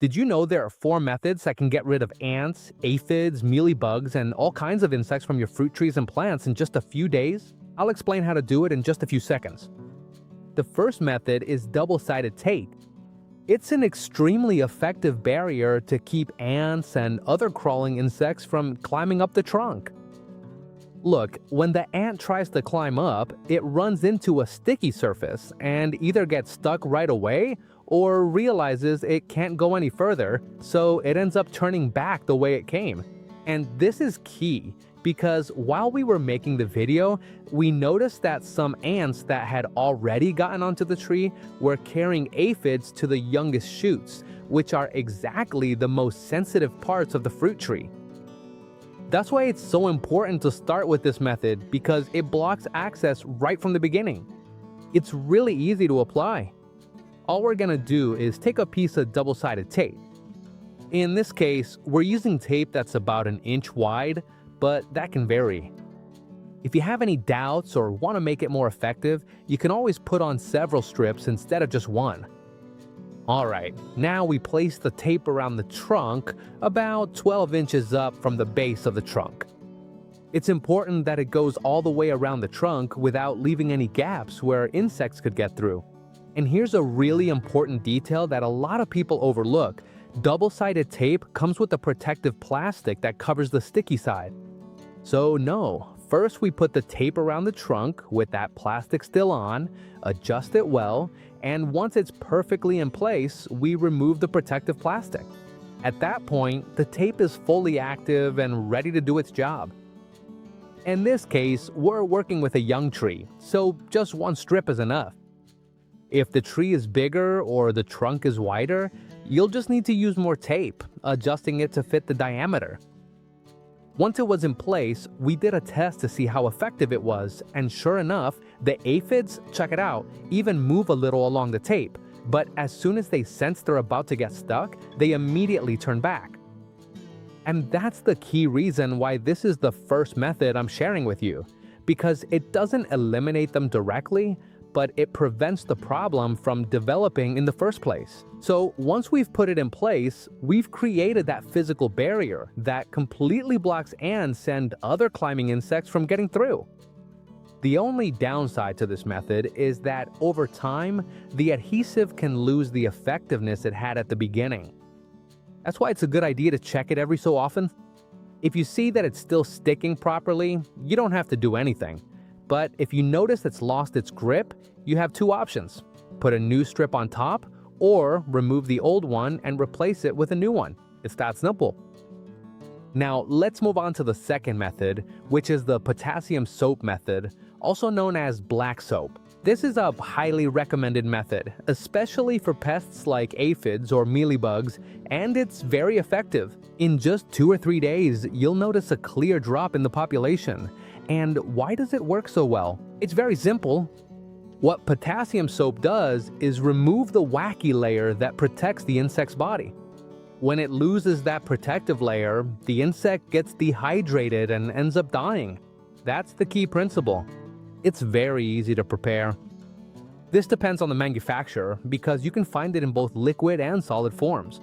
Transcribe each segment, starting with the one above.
Did you know there are 4 methods that can get rid of ants, aphids, mealybugs, and all kinds of insects from your fruit trees and plants in just a few days? I'll explain how to do it in just a few seconds. The first method is double-sided tape. It's an extremely effective barrier to keep ants and other crawling insects from climbing up the trunk. Look, when the ant tries to climb up, it runs into a sticky surface and either gets stuck right away or realizes it can't go any further, so it ends up turning back the way it came. And this is key because while we were making the video, we noticed that some ants that had already gotten onto the tree were carrying aphids to the youngest shoots, which are exactly the most sensitive parts of the fruit tree. That's why it's so important to start with this method because it blocks access right from the beginning. It's really easy to apply. All we're gonna do is take a piece of double-sided tape. In this case, we're using tape that's about an inch wide, but that can vary. If you have any doubts or want to make it more effective, you can always put on several strips instead of just one. Alright, now we place the tape around the trunk about 12 inches up from the base of the trunk. It's important that it goes all the way around the trunk without leaving any gaps where insects could get through. And here's a really important detail that a lot of people overlook. Double-sided tape comes with a protective plastic that covers the sticky side. So no, first we put the tape around the trunk with that plastic still on, adjust it well, and once it's perfectly in place, we remove the protective plastic. At that point, the tape is fully active and ready to do its job. In this case, we're working with a young tree, so just one strip is enough. If the tree is bigger or the trunk is wider, you'll just need to use more tape, adjusting it to fit the diameter. Once it was in place, we did a test to see how effective it was, and sure enough, the aphids, check it out, even move a little along the tape, but as soon as they sense they're about to get stuck, they immediately turn back. And that's the key reason why this is the first method I'm sharing with you, because it doesn't eliminate them directly, but it prevents the problem from developing in the first place. So once we've put it in place, we've created that physical barrier that completely blocks ants and other climbing insects from getting through. The only downside to this method is that over time, the adhesive can lose the effectiveness it had at the beginning. That's why it's a good idea to check it every so often. If you see that it's still sticking properly, you don't have to do anything. But if you notice it's lost its grip, you have 2 options. Put a new strip on top, or remove the old one and replace it with a new one. It's that simple. Now let's move on to the second method, which is the potassium soap method, also known as black soap. This is a highly recommended method, especially for pests like aphids or mealybugs, and it's very effective. In just 2 or 3 days, you'll notice a clear drop in the population. And why does it work so well? It's very simple. What potassium soap does is remove the wacky layer that protects the insect's body. When it loses that protective layer, the insect gets dehydrated and ends up dying. That's the key principle. It's very easy to prepare. This depends on the manufacturer because you can find it in both liquid and solid forms.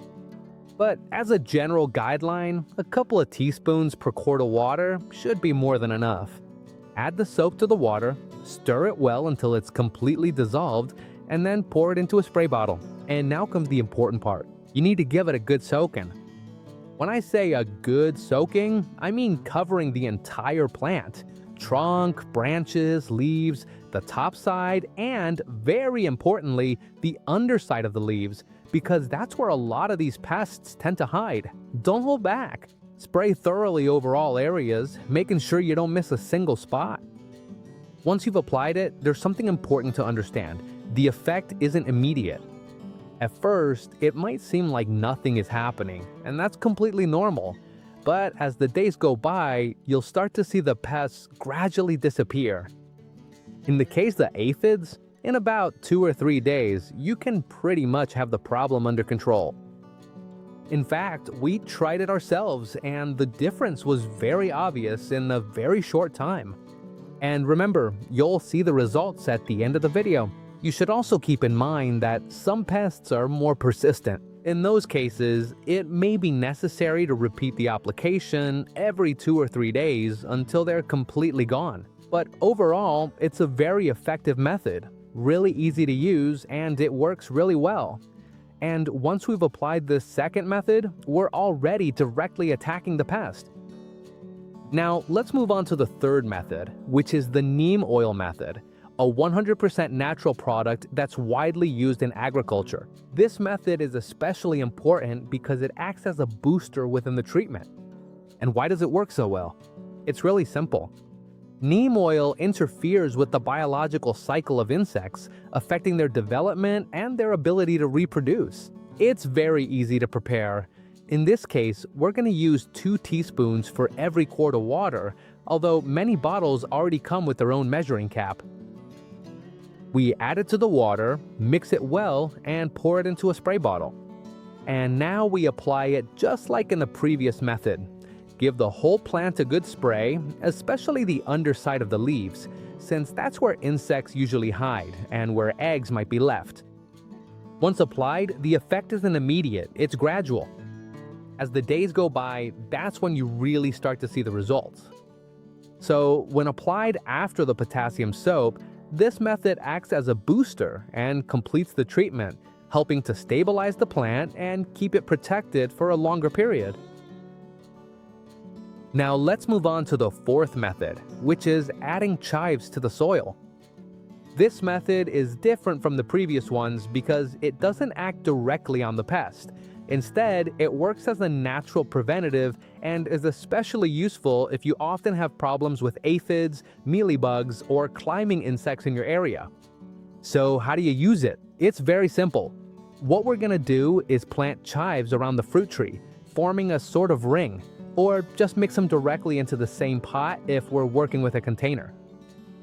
But as a general guideline, a couple of teaspoons per quart of water should be more than enough. Add the soap to the water, stir it well until it's completely dissolved, and then pour it into a spray bottle. And now comes the important part. You need to give it a good soaking. When I say a good soaking, I mean covering the entire plant. Trunk, branches, leaves, the top side, and very importantly, the underside of the leaves, because that's where a lot of these pests tend to hide. Don't hold back. Spray thoroughly over all areas, making sure you don't miss a single spot. Once you've applied it, there's something important to understand. The effect isn't immediate. At first, it might seem like nothing is happening, and that's completely normal. But as the days go by, you'll start to see the pests gradually disappear. In the case of aphids, in about 2 or 3 days, you can pretty much have the problem under control. In fact, we tried it ourselves, and the difference was very obvious in a very short time. And remember, you'll see the results at the end of the video. You should also keep in mind that some pests are more persistent. In those cases, it may be necessary to repeat the application every 2 or 3 days until they're completely gone. But overall, it's a very effective method, really easy to use, and it works really well. And once we've applied this second method, we're already directly attacking the pest. Now, let's move on to the third method, which is the neem oil method, a 100% natural product that's widely used in agriculture. This method is especially important because it acts as a booster within the treatment. And why does it work so well? It's really simple. Neem oil interferes with the biological cycle of insects, affecting their development and their ability to reproduce. It's very easy to prepare. In this case, we're going to use 2 teaspoons for every quart of water, although many bottles already come with their own measuring cap. We add it to the water, mix it well, and pour it into a spray bottle. And now we apply it just like in the previous method. Give the whole plant a good spray, especially the underside of the leaves, since that's where insects usually hide and where eggs might be left. Once applied, the effect isn't immediate, it's gradual. As the days go by, that's when you really start to see the results. So, when applied after the potassium soap, this method acts as a booster and completes the treatment, helping to stabilize the plant and keep it protected for a longer period. Now let's move on to the fourth method, which is adding chives to the soil. This method is different from the previous ones because it doesn't act directly on the pest. Instead, it works as a natural preventative and is especially useful if you often have problems with aphids, mealybugs, or climbing insects in your area. So how do you use it? It's very simple. What we're going to do is plant chives around the fruit tree, forming a sort of ring, or just mix them directly into the same pot if we're working with a container.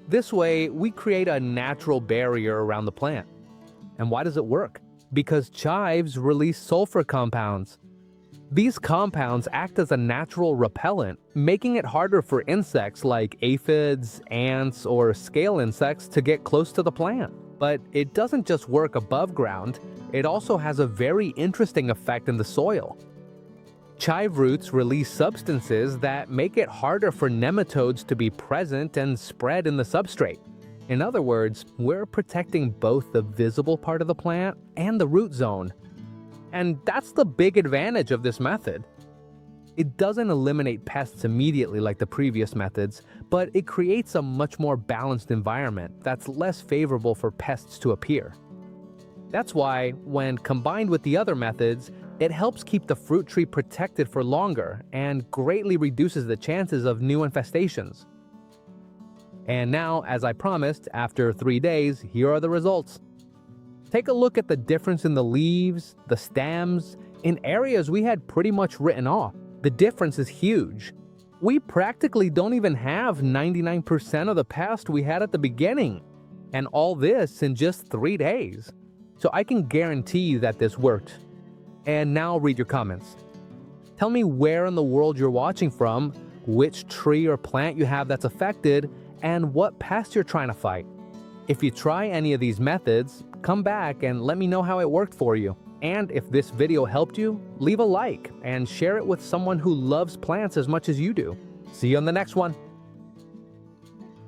This way, we create a natural barrier around the plant. And why does it work? Because chives release sulfur compounds. These compounds act as a natural repellent, making it harder for insects like aphids, ants, or scale insects to get close to the plant. But it doesn't just work above ground, it also has a very interesting effect in the soil. Chive roots release substances that make it harder for nematodes to be present and spread in the substrate. In other words, we're protecting both the visible part of the plant and the root zone. And that's the big advantage of this method. It doesn't eliminate pests immediately like the previous methods, but it creates a much more balanced environment that's less favorable for pests to appear. That's why, when combined with the other methods, it helps keep the fruit tree protected for longer and greatly reduces the chances of new infestations. And now, as I promised, after 3 days, here are the results. Take a look at the difference in the leaves, the stems, in areas we had pretty much written off. The difference is huge. We practically don't even have 99% of the pest we had at the beginning. And all this in just 3 days. So I can guarantee that this worked. And now read your comments. Tell me where in the world you're watching from, which tree or plant you have that's affected, and what pest you're trying to fight. If you try any of these methods, come back and let me know how it worked for you. And if this video helped you, leave a like and share it with someone who loves plants as much as you do. See you on the next one.